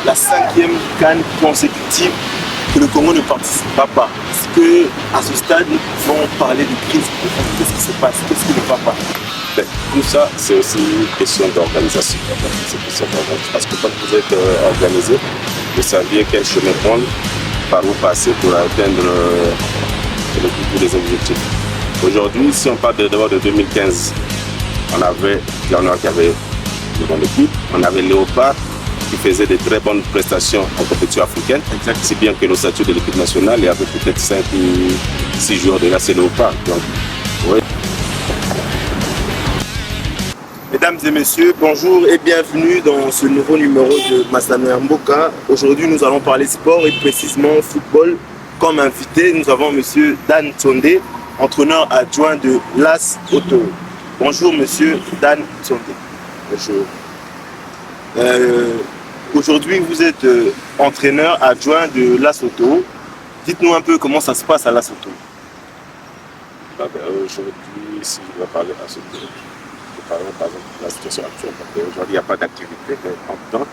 la 5e CAN consécutive que le Congo ne participera pas. Est-ce qu'à ce stade, nous pouvons parler de crise? Qu'est-ce qui se passe? Qu'est-ce qui ne va pas? Tout ça, c'est aussi une question d'organisation. Parce que quand vous êtes organisé, vous saviez quel chemin prendre, par où passer pour atteindre tous les objectifs. Aujourd'hui, si on parle d'abord de 2015, on avait Clermont qui avait une bonne équipe, on avait Léopard qui faisait de très bonnes prestations en compétition africaine, si bien que l'ossature de l'équipe nationale, il y avait peut-être 5 ou 6 joueurs de la Léopard. Donc, oui. Mesdames et messieurs, bonjour et bienvenue dans ce nouveau numéro de Masano Mboka. Aujourd'hui, nous allons parler sport et précisément football. Comme invité, nous avons monsieur Dan Tsonde, entraîneur adjoint de l'AS Auto. Bonjour monsieur Dan Tsonde. Bonjour. Aujourd'hui, vous êtes entraîneur adjoint de l'AS Auto. Dites-nous un peu comment ça se passe à l'AS Auto. Aujourd'hui, si je dois parler à ce tour, par exemple, la situation actuelle. Aujourd'hui, il n'y a pas d'activité, mais en même temps,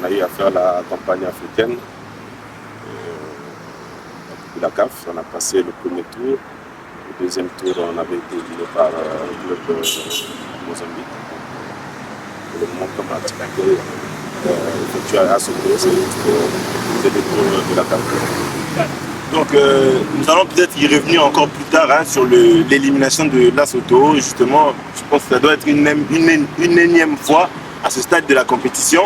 on a eu à faire la campagne africaine de la CAF. On a passé le premier tour. Le deuxième tour, on avait été éliminé par un club de Mozambique. Pour le moment, comme activité effectuée à ce tour, c'est le tour de la CAF. Donc, nous allons peut-être y revenir encore plus tard sur l'élimination de l'AS Auto. Justement, je pense que ça doit être une énième fois à ce stade de la compétition.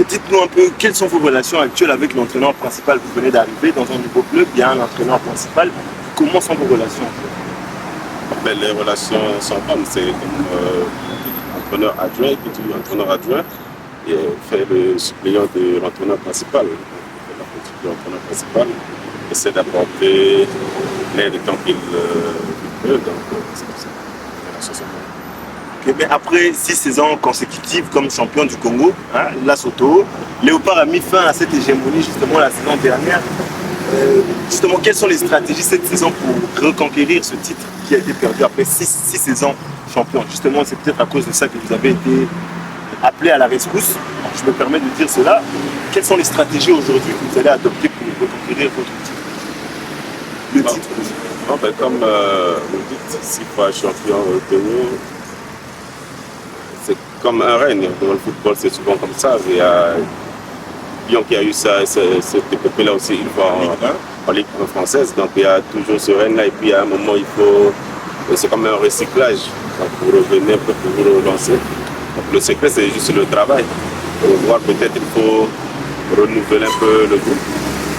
Dites-nous un peu quelles sont vos relations actuelles avec l'entraîneur principal. Vous venez d'arriver dans un nouveau club, il y a un entraîneur principal. Comment sont vos relations? Les relations sont bonnes. C'est comme entraîneur adjoint, qui est entraîneur adjoint, et fait le suppléant de l'entraîneur principal. La politique de l'entraîneur principal essaie d'apporter l'aide tant qu'il peut. Donc, c'est pour ça. Les relations sont bonnes. Okay, mais après 6 saisons consécutives comme champion du Congo, l'AS Auto, Léopard a mis fin à cette hégémonie justement la saison dernière. Justement, quelles sont les stratégies cette saison pour reconquérir ce titre qui a été perdu après 6 saisons champion? Justement, c'est peut-être à cause de ça que vous avez été appelé à la rescousse. Je me permets de dire cela. Quelles sont les stratégies aujourd'hui que vous allez adopter pour reconquérir votre titre? Le titre. Non, comme vous dites, 6 fois champion Congo, c'est comme un règne. Dans le football, c'est souvent comme ça. Il y a Lyon qui a eu ça, cette épopée-là aussi une fois en Ligue française. Donc il y a toujours ce règne-là. Et puis à un moment, il faut. C'est comme un recyclage. Donc, pour revenir, pour vous relancer. Donc le secret, c'est juste le travail. Pour voir peut-être il faut renouveler un peu le groupe.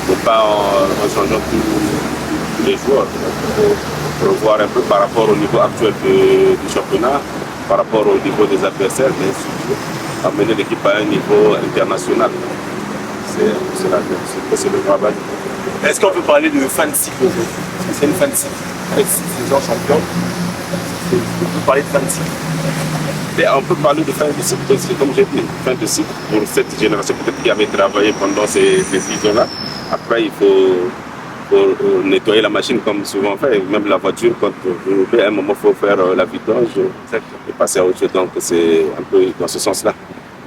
Il ne faut pas en changeant tous les joueurs. Il faut revoir un peu par rapport au niveau actuel du championnat, par rapport au niveau des adversaires, mais surtout amener l'équipe à un niveau international. C'est le travail. Est-ce qu'on peut parler de fin de cycle aujourd'hui? Parce que c'est une fin de cycle. Avec 6 saisons champion, on peut parler de fin de cycle. Et on peut parler de fin de cycle, comme j'ai dit, fin de cycle pour cette génération peut-être qui avait travaillé pendant ces 6 ans-là. Après, il faut nettoyer la machine comme souvent on fait. Même la voiture, quand vous roulez, à un moment, il faut faire la vidange et passer à autre chose. Donc, c'est un peu dans ce sens-là.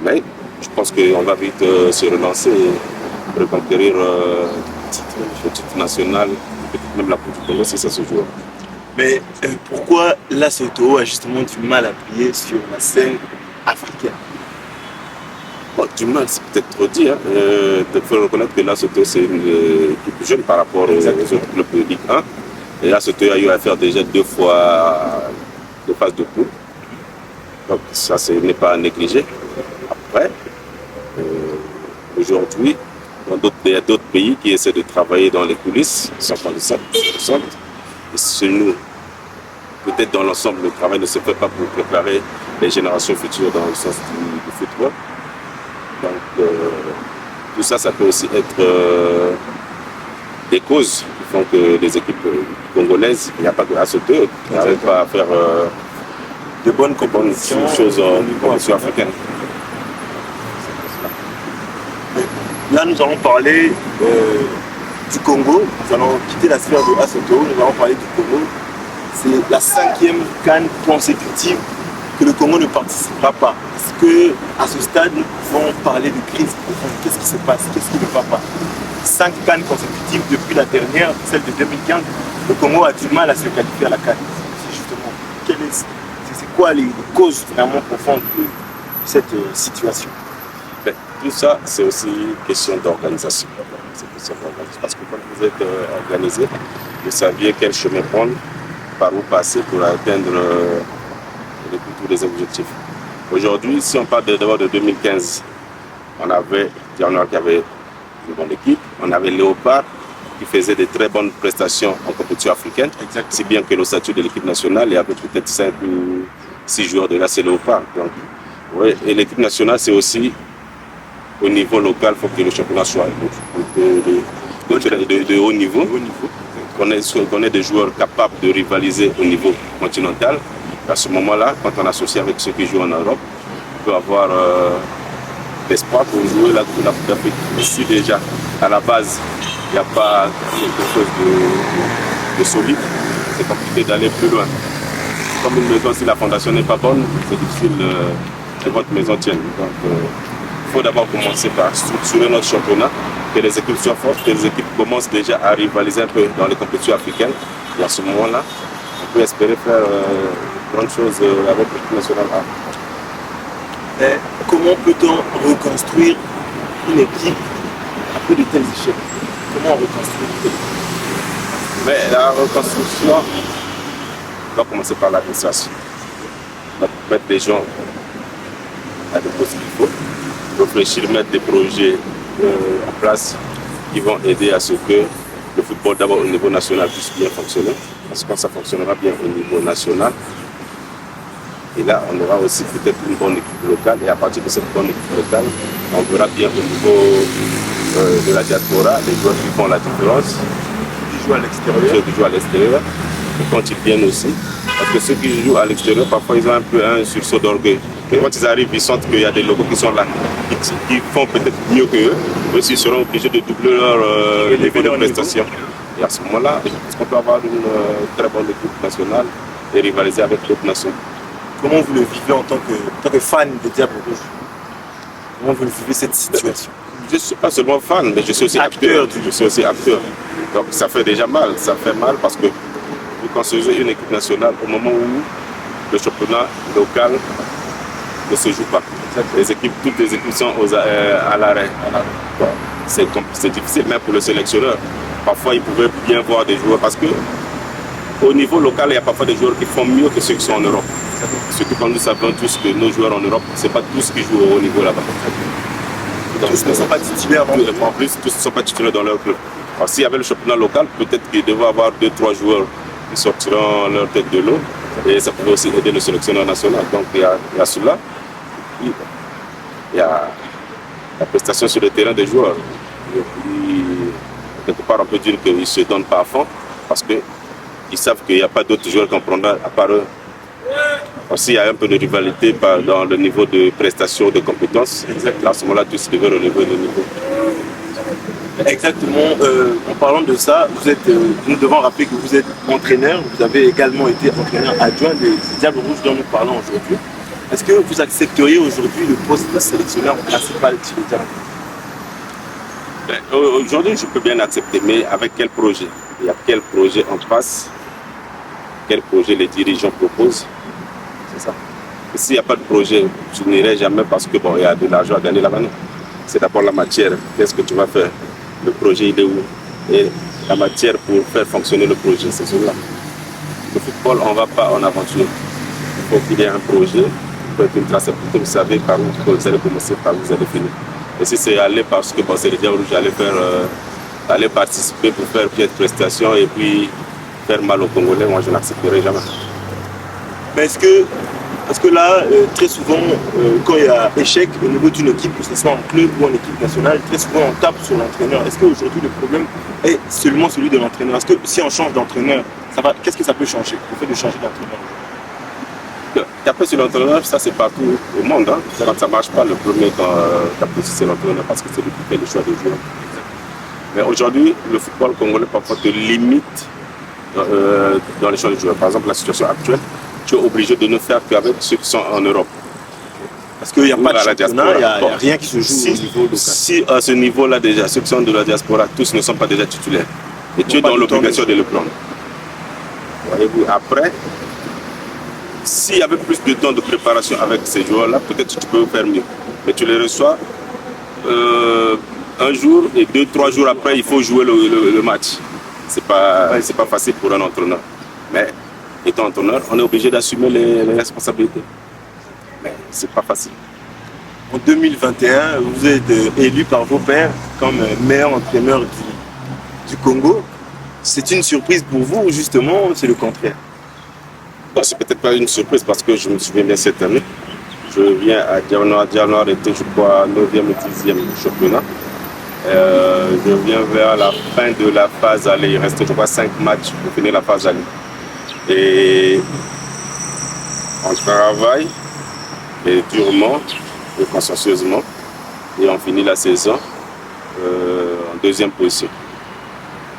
Mais je pense qu'on va vite se relancer et reconquérir le titre national, peut-être même la Coupe du Congo si ça se joue. Mais pourquoi l'AS Auto a justement du mal à briller sur la scène africaine? Bon, du mal, c'est peut-être trop dit. Il faut reconnaître que l'AS Auto, c'est une équipe jeune par rapport aux autres clubs de Ligue 1. Et l'AS Auto a eu à faire déjà 2 fois de phase de poule. Donc ça, ce n'est pas à négliger. Après, aujourd'hui, il y a d'autres pays qui essaient de travailler dans les coulisses, sans parler de ça. Et chez nous, peut-être dans l'ensemble, le travail ne se fait pas pour préparer les générations futures dans le sens du football. Donc, tout ça, ça peut aussi être des causes qui font que les équipes congolaises, il n'y a pas de l'AS Auto, n'arrivent pas à faire de bonnes choses en compétition africaine. Là, nous allons parler du Congo. Nous allons quitter la sphère de l'AS Auto. Nous allons parler du Congo. C'est la 5e CAN consécutive que le Congo ne participera pas. Est-ce qu'à ce stade, nous pouvons parler de crise profonde? Qu'est-ce qui se passe? Qu'est-ce qui ne va pas? 5 CAN consécutives depuis la dernière, celle de 2015, le Congo a du mal à se qualifier à la CAN. C'est justement, c'est quoi les causes vraiment profondes de cette situation? Ben, tout ça, c'est aussi question d'organisation. Parce que quand vous êtes organisé, vous saviez quel chemin prendre, par où passer pour atteindre tous les objectifs. Aujourd'hui, si on parle d'abord de 2015, on avait Diana qui avait une bonne équipe, on avait Léopard qui faisait de très bonnes prestations en compétition africaine, si bien que le statut de l'équipe nationale, il y avait peut-être 5 ou 6 joueurs de là, c'est Léopard. Donc, ouais, et l'équipe nationale, c'est aussi au niveau local, il faut que le championnat soit de haut niveau. Qu'on ait des joueurs capables de rivaliser au niveau continental. À ce moment-là, quand on associe avec ceux qui jouent en Europe, on peut avoir l'espoir pour jouer la Coupe d'Afrique. Si déjà, à la base, il n'y a pas quelque chose de solide, c'est compliqué d'aller plus loin. Comme une maison, si la fondation n'est pas bonne, c'est difficile que votre maison tienne. Donc, il faut d'abord commencer par structurer notre championnat, que les équipes soient fortes, que les équipes commencent déjà à rivaliser un peu dans les compétitions africaines. Et à ce moment-là, on peut espérer faire grandes choses avec l'équipe nationale. Mais comment peut-on reconstruire une équipe après de tels échecs? Comment on reconstruit une équipe? Mais la reconstruction doit commencer par l'administration. On doit mettre des gens à des postes qu'il faut, réfléchir, mettre des projets en place qui vont aider à ce que le football d'abord au niveau national puisse bien fonctionner. Parce que quand ça fonctionnera bien au niveau national, et là on aura aussi peut-être une bonne équipe locale, et à partir de cette bonne équipe locale, on verra bien au niveau de la diaspora, les joueurs qui font la différence, Qui jouent à l'extérieur. qui jouent à l'extérieur, et quand ils viennent aussi. Parce que ceux qui jouent à l'extérieur, parfois ils ont un peu un sursaut d'orgueil. Et quand ils arrivent, ils sentent qu'il y a des locaux qui sont là, qui font peut-être mieux qu'eux. Eux aussi seront obligés de doubler leur niveau de prestation. Et à ce moment-là, je pense qu'on peut avoir une très bonne équipe nationale et rivaliser avec d'autres nations. Comment vous le vivez en tant que fan des Diables Rouges? Comment vous le vivez cette situation? Je ne suis pas seulement fan, mais je suis aussi acteur. Je suis aussi acteur. Donc ça fait déjà mal. Ça fait mal parce que vous construisez une équipe nationale au moment où le championnat local ne se joue pas. Toutes les équipes sont à l'arrêt. C'est difficile même pour le sélectionneur. Parfois, il pouvait bien voir des joueurs parce que au niveau local, il y a parfois des joueurs qui font mieux que ceux qui sont en Europe. Surtout quand nous savons tous que nos joueurs en Europe, ce n'est pas tous qui jouent au haut niveau là-bas. Tous ne sont pas titulaires. En plus, tous ne sont pas titulaires dans leur club. Alors, s'il y avait le championnat local, peut-être qu'il devait avoir 2-3 joueurs qui sortiront leur tête de l'eau. Et ça pouvait aussi aider le sélectionneur national. Donc il y a cela. Il y a la prestation sur le terrain des joueurs. Et puis, quelque part, on peut dire qu'ils ne se donnent pas à fond parce qu'ils savent qu'il n'y a pas d'autres joueurs qu'on prendra à part eux. Aussi, il y a un peu de rivalité dans le niveau de prestation, de compétences. À ce moment-là, tous devaient relever le niveau. Exactement. En parlant de ça, nous devons rappeler que vous êtes entraîneur. Vous avez également été entraîneur adjoint des Diables Rouges dont nous parlons aujourd'hui. Est-ce que vous accepteriez aujourd'hui le poste de sélectionneur principal du Diable? Aujourd'hui, je peux bien accepter, mais avec quel projet? Il y a quel projet en face? Quel projet les dirigeants proposent? C'est ça. S'il n'y a pas de projet, je n'irai jamais parce que il y a de l'argent à gagner là-bas. C'est d'abord la matière. Qu'est-ce que tu vas faire? Le projet, il est où? Et la matière pour faire fonctionner le projet, c'est cela. Le football, on ne va pas en aventure. Il faut qu'il y ait un projet, il faut être une traçabilité. Vous savez par où vous allez commencer, par où vous allez finir. Et si c'est aller parce que c'est les Diables Rouges, aller participer pour faire pièce de prestation et puis faire mal aux Congolais, moi je n'accepterai jamais. Mais parce que là, très souvent, quand il y a échec au niveau d'une équipe, que ce soit en club ou en équipe nationale, très souvent on tape sur l'entraîneur. Est-ce qu'aujourd'hui le problème est seulement celui de l'entraîneur? Est-ce que si on change d'entraîneur, qu'est-ce que ça peut changer, le fait de changer d'entraîneur? Taper sur l'entraîneur, ça c'est partout au monde. Hein. Quand ça ne marche pas, le premier taper c'est l'entraîneur parce que c'est lui qui fait le choix des joueurs. Mais aujourd'hui, le football congolais parfois te limite dans les choix des joueurs. Par exemple, la situation actuelle, tu es obligé de ne faire qu'avec ceux qui sont en Europe. Parce qu'il n'y a pas de championnat, il n'y a Bon. rien qui se joue au niveau local. Si à ce niveau-là déjà, ceux qui sont de la diaspora, tous ne sont pas déjà titulaires. Et tu es dans l'obligation de le prendre. Voyez-vous, après, s'il y avait plus de temps de préparation avec ces joueurs-là, peut-être que tu peux faire mieux. Mais tu les reçois un jour et 2-3 jours après, il faut jouer le match. C'est pas facile pour un entraîneur. Mais étant entraîneur, on est obligé d'assumer les responsabilités. Mais c'est pas facile. En 2021, vous êtes élu par vos pairs comme meilleur entraîneur du Congo. C'est une surprise pour vous ou justement c'est le contraire? Bon, c'est peut-être pas une surprise parce que je me souviens bien cette année. Je viens à Dianoir. Dianoir était, je crois, 9e ou 10e du championnat. Je viens vers la fin de la phase aller. Il restait, je crois, 5 matchs pour finir la phase aller. Et on travaille et durement et consciencieusement. Et on finit la saison en 2e position.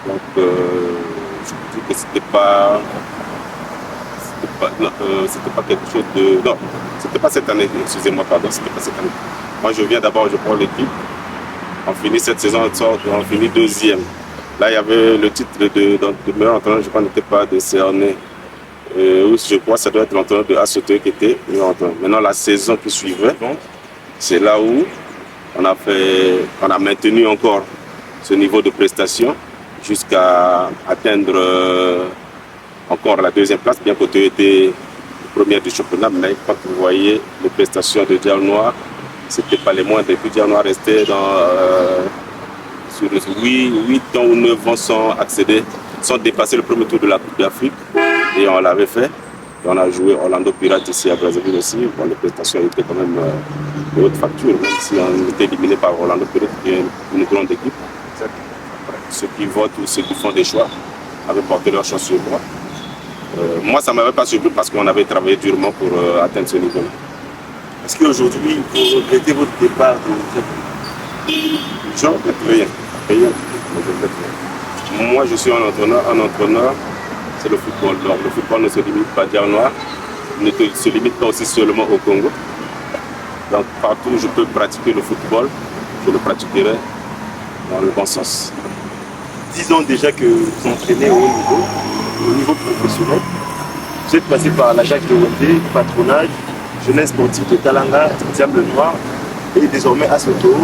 Donc, je dis que c'était pas quelque chose de... Non, c'était pas cette année, excusez-moi, pardon, c'était pas cette année. Moi, je viens d'abord, je prends l'équipe. On finit cette saison, on finit 2e. Là, il y avait le titre de meilleur entraîneur, je crois, n'était pas décerné. Je crois que ça doit être l'entraîneur de Assoto qui était meilleur entraîneur. Maintenant, la saison qui suivait, c'est là où on a maintenu encore ce niveau de prestation jusqu'à atteindre encore la 2e place, bien que tu étais première du championnat. Mais quand vous voyez les prestations de Dianoir, ce n'était pas les moindres. Et puis Dianoir restait sur 8 ans ou 9 ans sans dépasser le premier tour de la Coupe d'Afrique. Et on l'avait fait. Et on a joué Orlando Pirates ici à Brazzaville aussi. Bon, les prestations étaient quand même de haute facture, même si on était éliminé par Orlando Pirates, qui est une grande équipe. Ceux qui votent ou ceux qui font des choix avaient porté leur choix sur moi. Moi, ça ne m'avait pas surpris parce qu'on avait travaillé durement pour atteindre ce niveau-là. Est-ce qu'aujourd'hui, vous regrettez votre départ de... Je ne regrette rien. Moi, je suis un entraîneur, c'est le football. Donc, le football ne se limite pas à Dianoir, ne se limite pas aussi seulement au Congo. Donc, partout où je peux pratiquer le football, je le pratiquerai dans le bon sens. 10 ans déjà que vous entraînez au niveau professionnel. Vous êtes passé par l'Ajax de Wendé, Patronage, Jeunesse sportive de Talanga, Diable Noir et désormais Assoto.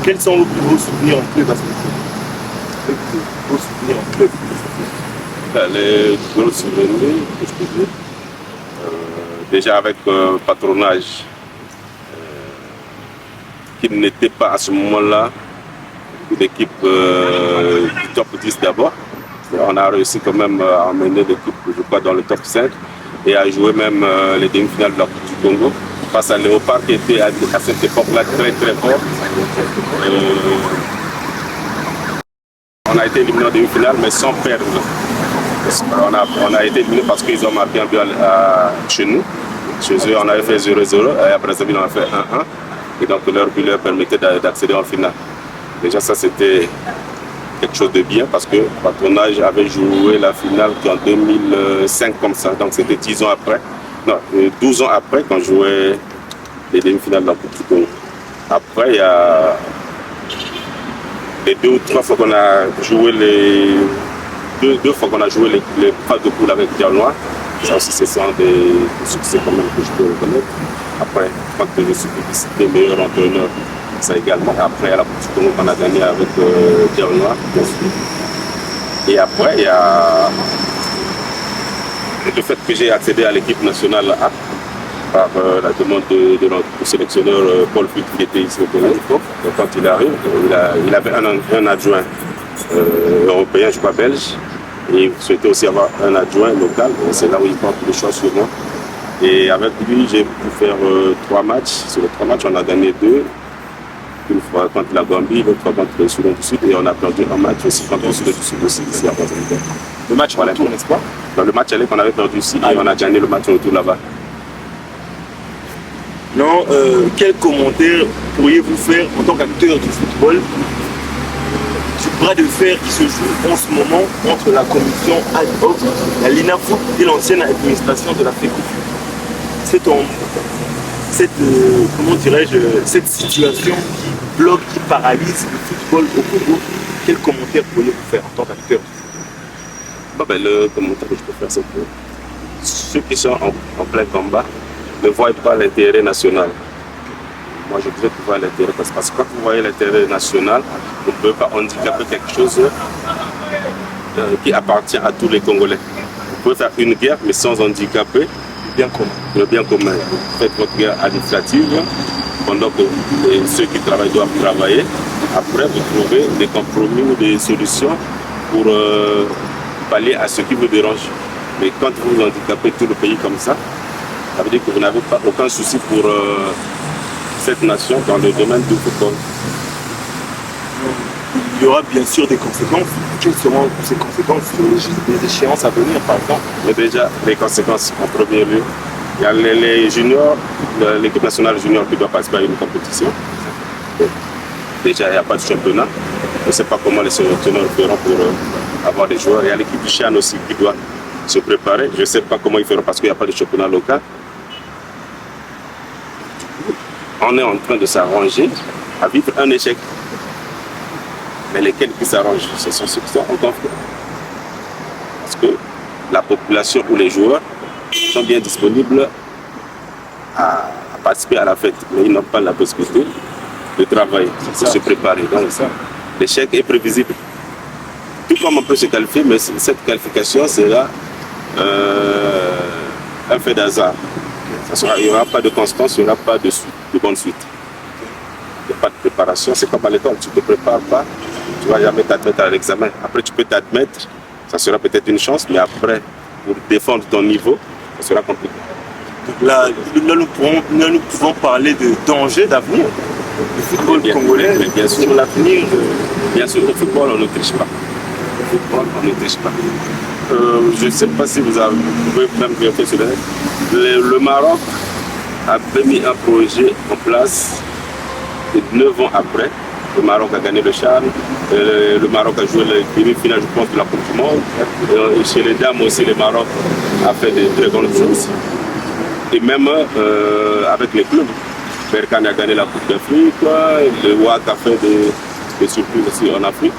Quels sont vos plus gros souvenirs en club Les gros souvenirs, que je peux dire, déjà avec Patronage, qui n'était pas à ce moment-là l'équipe du top 10 d'abord. On a réussi quand même à emmener l'équipe, je crois, dans le top 5 et à jouer même les demi-finales de la Coupe du Congo face à Léopard qui était à cette époque-là très très fort. On a été éliminé en demi-finale mais sans perdre. On a été éliminé parce qu'ils ont marqué un but chez nous. Chez eux, on avait fait 0-0 et à Brazzaville, on a fait 1-1. Et donc leur but leur permettait d'accéder en finale. Déjà, ça c'était quelque chose de bien parce que Patronage avait joué la finale en 2005 comme ça. Donc c'était 10 ans après. Non, 12 ans après qu'on jouait les demi-finales de la Coupe du Congo. Après, il y a les 2 ou 3 fois qu'on a joué deux fois qu'on a joué les phases de poule avec Dianoir. Ça aussi, c'est des succès quand même que je peux reconnaître. Après, quand je suis publicité meilleur entraîneur, ça également. Après, à la Coupe du Congo qu'on a gagné avec Dianoir, bien sûr. Et après, il y a le fait que j'ai accédé à l'équipe nationale A par la demande de notre sélectionneur Paul Fuit qui était ici au Congo. Quand il arrive, il avait un adjoint européen, je crois belge, et il souhaitait aussi avoir un adjoint local. C'est là où il porte les choix sur moi. Et avec lui, j'ai pu faire 3 matchs. Sur les 3 matchs, on a gagné 2. Une fois contre la Gambie, l'autre fois contre le Soudan du Sud, et on a perdu un match aussi contre le Soudan du Sud aussi ici à Brazzaville. Le match retour, n'est-ce pas? Dans le match aller qu'on avait perdu ici, et on a gagné le match retour là-bas. Non, quel commentaire pourriez-vous faire en tant qu'acteur du football du bras de fer qui se joue en ce moment entre la commission ad hoc, la LINAFOOT et l'ancienne administration de la FECO. Comment dirais-je, cette situation qui bloque, qui paralyse le football au Congo, quel commentaire pourriez-vous faire en tant qu'acteur? Le commentaire que je peux faire, c'est que ceux qui sont en plein combat ne voient pas l'intérêt national. Moi, je dirais que voir l'intérêt, parce que quand vous voyez l'intérêt national, vous ne pouvez pas handicaper quelque chose qui appartient à tous les Congolais. Vous pouvez faire une guerre, mais sans handicaper le bien commun. Vous faites votre guerre administrative pendant que ceux qui travaillent doivent travailler. Après, vous trouvez des compromis ou des solutions pour pallier à ce qui vous dérange. Mais quand vous handicapez tout le pays comme ça veut dire que vous n'avez pas aucun souci pour cette nation dans le domaine du football. Il y aura bien sûr des conséquences. Quelles seront ces conséquences sur les échéances à venir, par exemple? Mais déjà, les conséquences en premier lieu, il y a les juniors, l'équipe nationale junior qui doit participer à une compétition. Déjà, il n'y a pas de championnat. Je ne sais pas comment les sélectionneurs feront pour avoir des joueurs. Il y a l'équipe du Chan aussi qui doit se préparer. Je ne sais pas comment ils feront parce qu'il n'y a pas de championnat local. On est en train de s'arranger à vivre un échec. Mais lesquels qui s'arrangent, ce sont ceux qui sont en conflit. Parce que la population ou les joueurs sont bien disponibles à participer à la fête, mais ils n'ont pas la possibilité de travailler, de se préparer. Donc l'échec est prévisible. Tout comme on peut se qualifier, mais cette qualification sera un fait d'hasard. Il n'y aura pas de constance, il n'y aura pas de bonne suite. Il n'y a pas de préparation, c'est comme à l'école, tu ne te prépares pas, tu ne vas jamais t'admettre à l'examen. Après, tu peux t'admettre, ça sera peut-être une chance, mais après, pour défendre ton niveau, ça sera compliqué. Donc là, nous pouvons parler de danger d'avenir du football congolais. Mais bien sûr, l'avenir, bien sûr, au football, on ne triche pas. Au football, on ne triche pas. Je ne sais pas si vous avez même vérifié sur le Maroc avait mis un projet en place et 9 ans après, le Maroc a gagné le CHAN, le Maroc a joué les demi-finales, je pense, de la Coupe du Monde. Et chez les dames aussi, le Maroc a fait de très bonnes choses. Et même avec les clubs, Berkane a gagné la Coupe d'Afrique, le WAC a fait des surprises aussi en Afrique.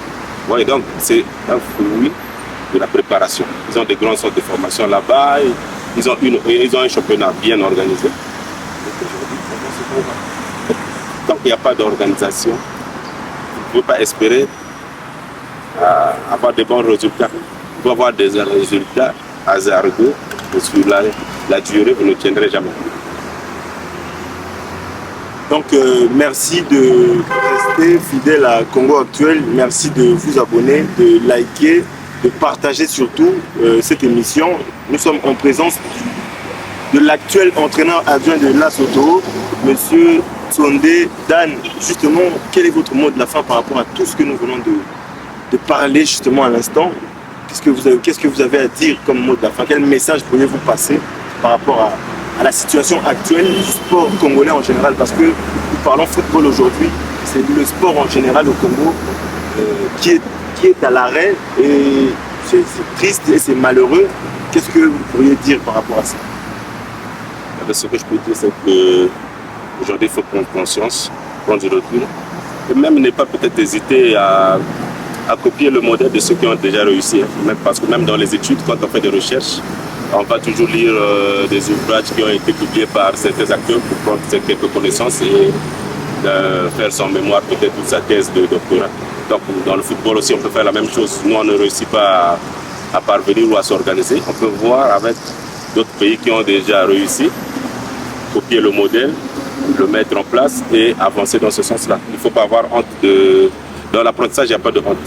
Ouais, donc c'est un fruit de la préparation. Ils ont des grands centres de formation là-bas, ils ont un championnat bien organisé. Tant qu'il n'y a pas d'organisation, vous ne pouvez pas espérer avoir de bons résultats. Vous pouvez avoir des résultats hasardeux, et sur la durée, vous ne tiendrez jamais. Donc, merci de rester fidèle à Congo Actuel. Merci de vous abonner, de liker, de partager surtout cette émission. Nous sommes en présence de l'actuel entraîneur adjoint de Lesotho, Monsieur Tsondé Dan. Justement, quel est votre mot de la fin par rapport à tout ce que nous venons de parler justement à l'instant? Qu'est-ce que vous avez à dire comme mot de la fin? Quel message pourriez-vous passer par rapport à la situation actuelle du sport congolais en général? Parce que nous parlons football aujourd'hui, c'est le sport en général au Congo qui est à l'arrêt, et c'est triste et c'est malheureux. Qu'est-ce que vous pourriez dire par rapport à ça? Ce que je peux dire, c'est qu'aujourd'hui, il faut prendre conscience, prendre du recul, et même ne pas peut-être hésiter à copier le modèle de ceux qui ont déjà réussi. Même parce que même dans les études, quand on fait des recherches, on va toujours lire des ouvrages qui ont été publiés par certains acteurs pour prendre quelques connaissances et faire son mémoire, peut-être toute sa thèse de doctorat. Donc dans le football aussi, on peut faire la même chose. Nous, on ne réussit pas à parvenir ou à s'organiser. On peut voir avec d'autres pays qui ont déjà réussi, copier le modèle, le mettre en place et avancer dans ce sens-là. Il ne faut pas avoir honte Dans l'apprentissage, il n'y a pas de honte.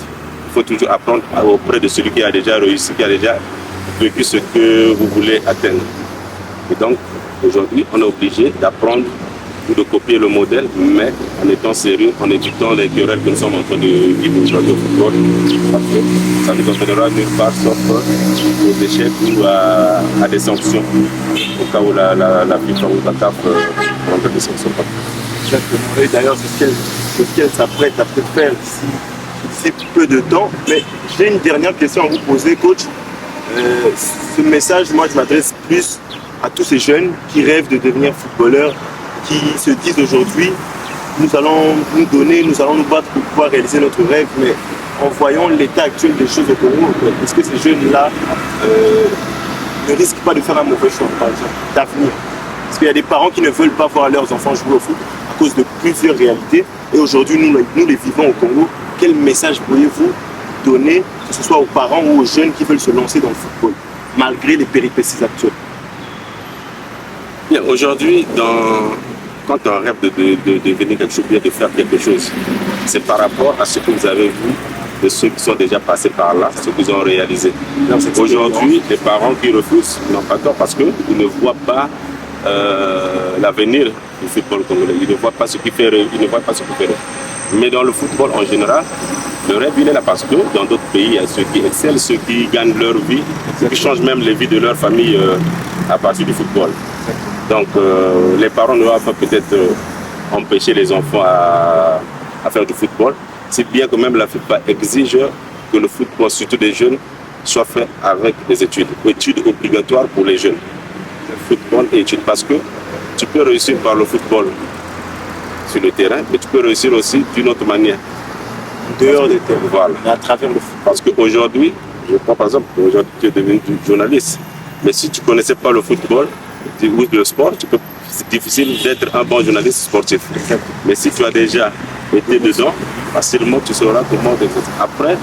Il faut toujours apprendre auprès de celui qui a déjà réussi, qui a déjà vécu ce que vous voulez atteindre. Et donc, aujourd'hui, on est obligé d'apprendre ou de copier le modèle, mais en étant sérieux, en évitant les querelles que nous sommes en train de vivre aujourd'hui au football. Parce que ça ne nous entraînera nulle part sauf aux échecs ou à des sanctions, au cas où la FIFA ou la CAF prendrait des sanctions. Exactement. Et d'ailleurs, c'est ce qu'elle s'apprête à faire si peu de temps. Mais j'ai une dernière question à vous poser, coach. Ce message, moi, je m'adresse plus à tous ces jeunes qui rêvent de devenir footballeurs, qui se disent aujourd'hui, nous allons nous donner, nous allons nous battre pour pouvoir réaliser notre rêve, mais en voyant l'état actuel des choses au Congo, est-ce que ces jeunes-là ne risquent pas de faire un mauvais choix, par exemple, d'avenir? Parce qu'il y a des parents qui ne veulent pas voir leurs enfants jouer au foot à cause de plusieurs réalités. Et aujourd'hui, nous les vivons au Congo. Quel message pourriez-vous donner, que ce soit aux parents ou aux jeunes qui veulent se lancer dans le football, malgré les péripéties actuelles? Bien, aujourd'hui, quand on rêve de devenir quelque chose, bien de faire quelque chose, c'est par rapport à ce que vous avez vu de ceux qui sont déjà passés par là, ce qu'ils ont réalisé. Aujourd'hui, les parents qui refusent n'ont pas tort parce qu'ils ne voient pas l'avenir du football congolais. Ils ne voient pas ce qui fait rêver. Mais dans le football en général, le rêve il est là parce que dans d'autres pays, il y a ceux qui excellent, ceux qui gagnent leur vie, ceux qui changent même les vies de leur famille à partir du football. Donc les parents ne doivent pas peut-être empêcher les enfants à faire du football. C'est bien que même la FIFA exige que le football, surtout des jeunes, soit fait avec des études obligatoires pour les jeunes. Football et études, parce que tu peux réussir par le football sur le terrain, mais tu peux réussir aussi d'une autre manière. Dehors des terrains, voilà. À travers le football. Parce qu'aujourd'hui, je prends par exemple, aujourd'hui tu es devenu journaliste, mais si tu ne connaissais pas le football ou le sport, c'est difficile d'être un bon journaliste sportif. Mais si tu as déjà été dedans, facilement tu sauras comment exercer. Après,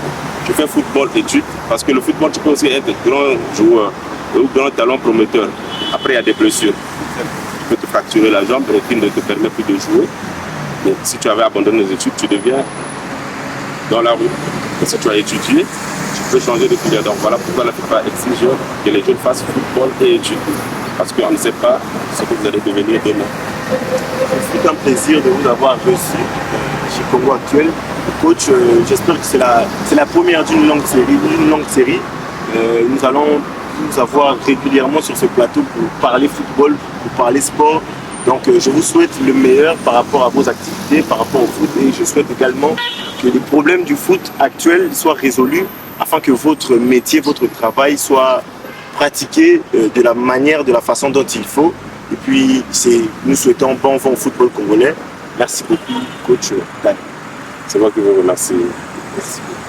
tu fais football études, parce que le football, tu peux aussi être grand joueur ou grand talent prometteur. Après, il y a des blessures. Tu peux te fracturer la jambe et qui ne te permet plus de jouer. Mais si tu avais abandonné les études, tu deviens dans la rue. Et si tu as étudié, tu peux changer de filière. Donc voilà pourquoi la FIFA exige que les jeunes fassent football et études. Parce qu'on ne sait pas ce que vous allez devenir demain. C'est un plaisir de vous avoir reçu chez Congo Actuel. Coach, j'espère que c'est la première d'une longue série. Nous allons nous avoir régulièrement sur ce plateau pour parler football, pour parler sport. Donc je vous souhaite le meilleur par rapport à vos activités, par rapport au foot, et je souhaite également que les problèmes du foot actuel soient résolus afin que votre métier, votre travail soit pratiqué de la façon dont il faut. Et puis nous souhaitons bon vent au football congolais. Merci beaucoup, coach Dan. C'est moi qui vous remercie. Merci beaucoup.